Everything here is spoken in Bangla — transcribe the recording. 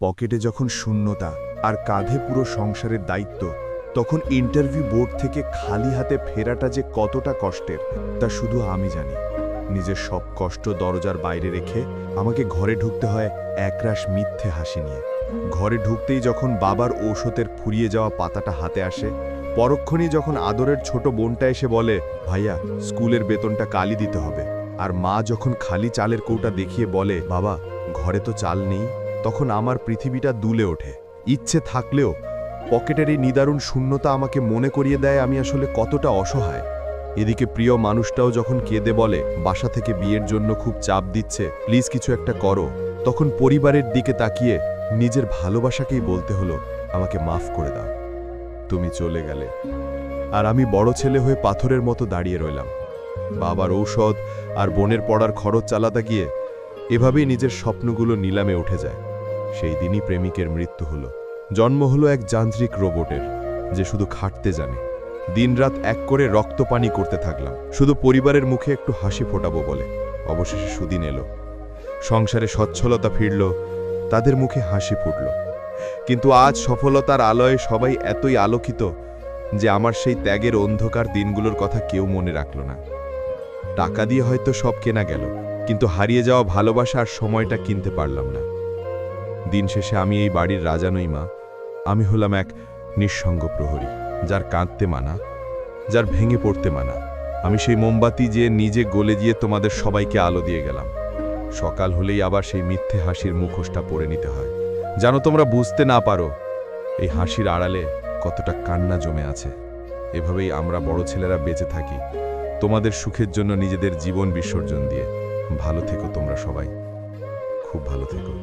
পকেটে যখন শূন্যতা আর কাঁধে পুরো সংসারের দায়িত্ব, তখন ইন্টারভিউ বোর্ড থেকে খালি হাতে ফেরাটা যে কতটা কষ্টের তা শুধু আমি জানি। নিজের সব কষ্ট দরজার বাইরে রেখে আমাকে ঘরে ঢুকতে হয় একরাশ মিথ্যে হাসি নিয়ে। ঘরে ঢুকতেই যখন বাবার ঔষধের ফুরিয়ে যাওয়া পাতাটা হাতে আসে, পরক্ষণেই যখন আদরের ছোট বোনটা এসে বলে, ভাইয়া স্কুলের বেতনটা কালই দিতে হবে, আর মা যখন খালি চালের কৌটা দেখিয়ে বলে, বাবা ঘরে তো চাল নেই, তখন আমার পৃথিবীটা দুলে ওঠে। ইচ্ছে থাকলেও পকেটের এই নিদারুণ শূন্যতা আমাকে মনে করিয়ে দেয় আমি আসলে কতটা অসহায়। এদিকে প্রিয় মানুষটাও যখন কেঁদে বলে বাসা থেকে বিয়ের জন্য খুব চাপ দিচ্ছে, প্লিজ কিছু একটা করো, তখন পরিবারের দিকে তাকিয়ে নিজের ভালোবাসাকেই বলতে হলো, আমাকে মাফ করে দাও, তুমি চলে গেলে। আর আমি বড় ছেলে হয়ে পাথরের মতো দাঁড়িয়ে রইলাম। বাবার ঔষধ আর বোনের পড়ার খরচ চালাতে গিয়ে এভাবেই নিজের স্বপ্নগুলো নিলামে উঠে যায়। সেই দিনই প্রেমিকের মৃত্যু হলো। জন্ম হলো এক যান্ত্রিক রোবটের, যে শুধু খাটতে জানে। দিনরাত এক করে রক্তপানি করতে থাকলাম, শুধু পরিবারের মুখে একটু হাসি ফোটাবো বলে। অবশেষে সুদিন এলো, সংসারে সচ্ছলতা ফিরল, তাদের মুখে হাসি ফুটল। কিন্তু আজ সফলতার আলোয় সবাই এতই আলোকিত যে আমার সেই ত্যাগের অন্ধকার দিনগুলোর কথা কেউ মনে রাখল না। টাকা দিয়ে হয়তো সব কেনা গেল, কিন্তু হারিয়ে যাওয়া ভালোবাসা আর সময়টা কিনতে পারলাম না। দিন শেষে আমি এই বাড়ির রাজা নই মা, আমি হলাম এক নিঃসঙ্গ প্রহরী, যার কাঁদতে মানা, যার ভেঙে পড়তে মানা। আমি সেই মোমবাতি যে নিজে গলে গিয়ে তোমাদের সবাইকে আলো দিয়ে গেলাম। সকাল হলেই আবার সেই মিথ্যে হাসির মুখোশটা পরে নিতে হয়। জানো, তোমরা বুঝতে না পারো এই হাসির আড়ালে কতটা কান্না জমে আছে। এভাবেই আমরা বড় ছেলেরা বেঁচে থাকি, তোমাদের সুখের জন্য নিজেদের জীবন বিসর্জন দিয়ে। ভালো থেকো তোমরা সবাই, খুব ভালো থেকো।